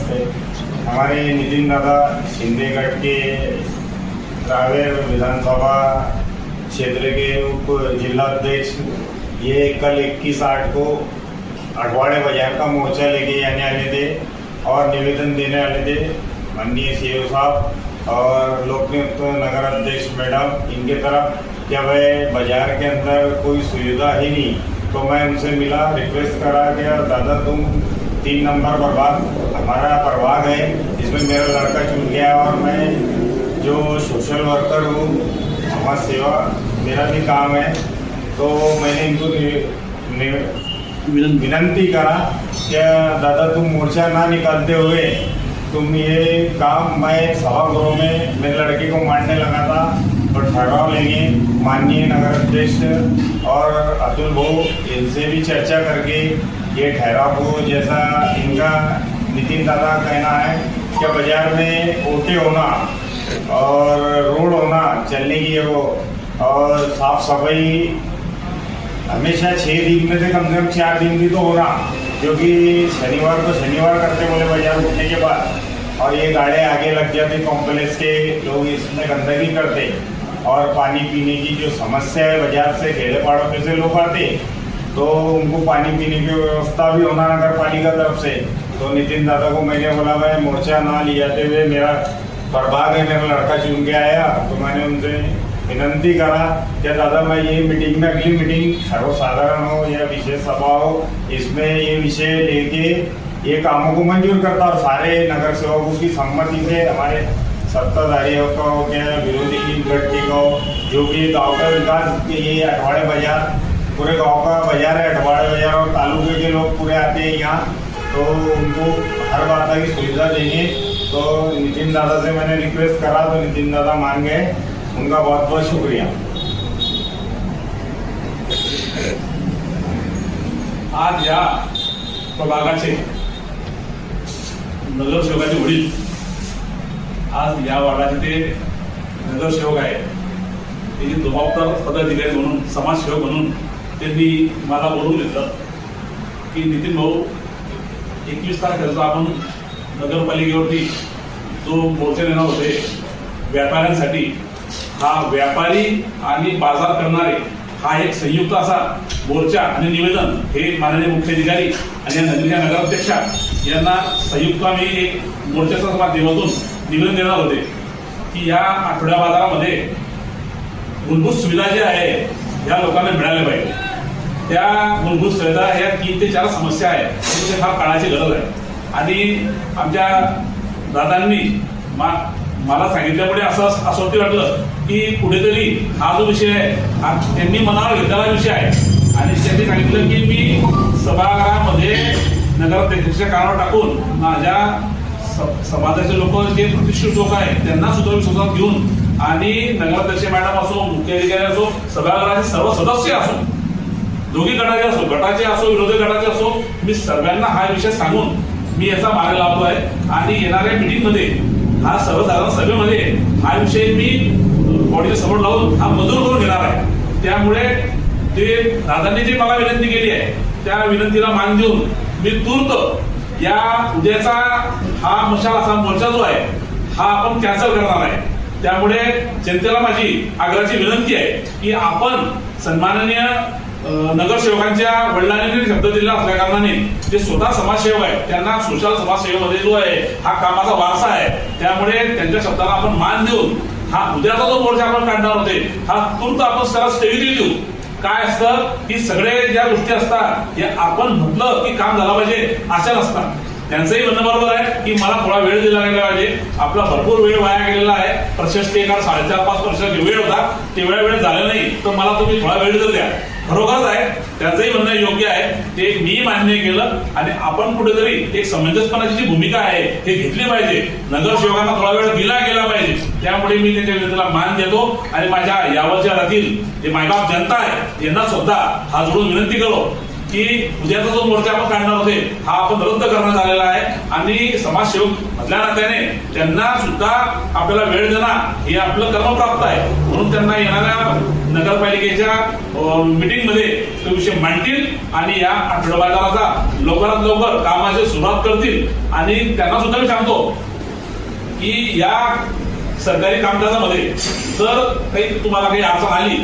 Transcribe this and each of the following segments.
नमस्ते। हमारे नितिन दादा शिंदेगढ़ के रावेर विधानसभा क्षेत्र के उप जिलाध्यक्ष ये कल 21/8 को अठवाड़े बाजार का मोर्चा लेके आने वाले थे और निवेदन देने वाले थे माननीय सीओ साहब और लोकनियुक्त नगर अध्यक्ष मैडम इनके तरफ क्या वह बाजार के अंदर कोई सुविधा ही नहीं। तो मैं उनसे मिला, रिक्वेस्ट करा कि दादा तुम 3 नंबर प्रभाग हमारा प्रभाग है, इसमें मेरा लड़का चुन गया और मैं जो सोशल वर्कर हूँ, समाज सेवा मेरा भी काम है। तो मैंने इनको विनंती करा कि दादा तुम मोर्चा ना निकालते हुए तुम ये काम, मैं सभागृह में मेरे लड़के को मारने लगा था और ठहराव लेंगे माननीय नगर अध्यक्ष और अतुल भाऊ इनसे भी चर्चा करके ये ठहराव को, जैसा इनका नितिन दादा कहना है कि बाजार में ओटे होना और रोड होना चलने की वो और साफ सफाई हमेशा 6 दिन में से कम 4 दिन भी तो होना, क्योंकि शनिवार को शनिवार करते बोले बाजार उठने के बाद और ये गाड़ियाँ आगे लग जाती कॉम्प्लेक्स के लोग, इसमें गंदगी करते और पानी पीने की जो समस्या है बाजार से खेड़े पाड़ों में से लोग आते तो उनको पानी पीने की व्यवस्था भी होना नगर पालिका तरफ से। तो नितिन दादा को मैंने बोला भाई मोर्चा ना ले जाते हुए मेरा प्रभाग है, मेरा लड़का चुन के आया, तो मैंने उनसे विनंती करा कि दादा मैं ये मीटिंग में अगली मीटिंग सर्वसाधारण हो या विशेष सभा हो, इसमें ये विषय लेके ये कामों को मंजूर करता और सारे नगर सेवकों की सम्मति से हमारे सत्ताधारियों का हो गया, विरोधी गठबंधन का हो, जो कि गाँव का विकास के ये अठवाड़े बाजार पूरे गांव का बाजार है, अठवाड़े बाजार और तालुके के लोग पूरे आते हैं यहाँ, तो उनको हर बात की सुविधा देंगे। तो नितिन दादा से मैंने रिक्वेस्ट करा तो नितिन दादा मान गए, उनका बहुत बहुत शुक्रिया। आज या प्रभागाचे नगरसेवकाचे वडील आज या वार्डाचे ते नगरसेवक आहे, त्याची जबाबदार पदाधिकारी म्हणून समाजसेवक म्हणून त्यांनी मला बोलवून घेतलं की नितीन भाऊ 21 तारखेचा आपण नगरपालिकेवरती जो मोर्चा नेणार होते व्यापाऱ्यांसाठी, हा व्यापारी आणि बाजार करणारे हा एक संयुक्त असा मोर्चा आणि निवेदन हे माननीय मुख्याधिकारी आणि या नगरीच्या नगराध्यक्षा यांना संयुक्त आम्ही एक मोर्चाच्या माध्यमातून निवेदन देणार होते की या आठवड्या बाजारामध्ये मूलभूत सुविधा ज्या आहे ह्या लोकांना मिळाल्या पाहिजे। त्या मूलभूत सुविधा ह्या 3 ते 4 समस्या आहेत, त्याची फार काळाची गरज आहे आणि आमच्या दादांनी मला सांगितल्यामुळे असं वाटलं की कुठेतरी हा जो विषय आहे हा त्यांनी मनावर घेतलेला विषय आहे आणि त्यांनी सांगितलं की मी सभागृहामध्ये नगराध्यक्षाच्या कानावर टाकून माझ्या समाजाचे लोक जे प्रतिष्ठित लोक आहेत त्यांना सुद्धा विश्वासात घेऊन आणि नगराध्यक्ष मॅडम असो, मुख्याधिकारी असो, सभागृहाचे सर्व सदस्य असो, दोघी गटाचे असो, गटाचे असो, विरोधी गटाचे असो, मी सर्वांना हा विषय सांगून मी याचा मार्ग लावतो आहे आणि येणाऱ्या मीटिंगमध्ये हा सर्वसाधारण सभेमध्ये हा विषय मी बॉडीच्या समोर लावून हा मंजूर करून घेणार आहे। त्यामुळे ते दादांनी जी मला विनंती केली आहे त्या विनंतीला मान देऊन मी तूर्त या उद्याचा हा मशाल असा मोर्चा जो आहे हा आपण कॅन्सल करणार आहे। त्यामुळे जनतेला माझी आग्रहाची विनंती आहे की आपण सन्माननीय नगरसेवकांच्या वडिलांनी शब्द दिलेला असल्या कारणाने जे स्वतः समाजसेवक आहेत त्यांना सोशल समाजसेवेमध्ये जो आहे हा कामाचा वारसा आहे, त्यामुळे त्यांच्या शब्दाला आपण मान देऊन हा उद्याचा जो मोर्चा आपण काढणार होते हा तूर्त आपण त्याला स्थगिती देऊ। काय असतं की सगळे ज्या गोष्टी असतात हे आपण म्हटलं की काम झालं पाहिजे अशा नसतात। त्यांचंही म्हणणं बरोबर आहे की मला थोडा वेळ दिला गेला पाहिजे, आपला भरपूर वेळ वाया गेलेला आहे, प्रशस्त 4.5-5 वर्षाचा वेळ होता, ते वेळ झालं नाही तर मला तुम्ही थोडा वेळ तर द्या, खरोखरच आहे त्यांचंही म्हणणं योग्य आहे, ते मी मान्य केलं आणि आपण कुठेतरी एक समंजसपणाची जी भूमिका आहे हे घेतली पाहिजे, नगरसेवकांना थोडा वेळ दिला गेला पाहिजे। त्यामुळे मी त्यांच्या विनंतीला मान देतो आणि माझ्या यावरच्या राहतील जे मायबाप जनता आहे यांना सुद्धा हा जोडून विनंती करो की उद्याचा जो मोर्चा आपण काढणार होते हा आपण रद्द करण्यात आलेला आहे आणि समाजसेवक असल्या नात्याने त्यांना सुद्धा आपल्याला वेळ देणं हे आपलं कर्म प्राप्त आहे. म्हणून त्यांना येणाऱ्या नगरपालिकेच्या मीटिंग मध्ये तो विषय मांडतील आणि या आठवडा बाजाराचा लवकरात लवकर कामाची सुरुवात करतील. आणि त्यांना सुद्धा मी सांगतो की या सरकारी कामकाजामध्ये जर काही तुम्हाला काही अडचण आली,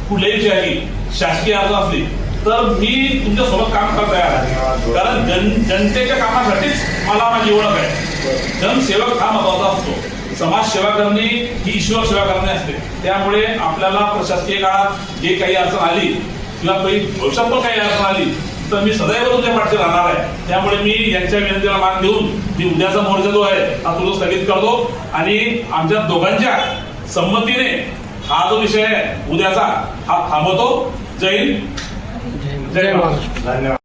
कुठल्याही विषयाची शासकीय अडचण असली, तर मी तुमच्या सोबत काम करता तयार आहे. कारण जनतेच्या कामासाठीच मला माझी ओळख आहे. जनसेवक हा महत्वाचा असतो. समाजसेवा करणे ही ईश्वर सेवा करणे असते. त्यामुळे आपल्याला प्रशासकीय काळात जे काही अडचण आली किंवा काही भविष्यात पण काही अडचण आली तर मी सदैव तुमच्या पाठीशी राहणार आहे. त्यामुळे मी यांच्या विनंतीला मान देऊन मी उद्याचा मोर्चा जो आहे हा तुला स्थगित करतो आणि आमच्या दोघांच्या संमतीने हा जो विषय आहे उद्याचा हा थांबवतो. जय हिंद, जय महाराष्ट्र. धन्यवाद.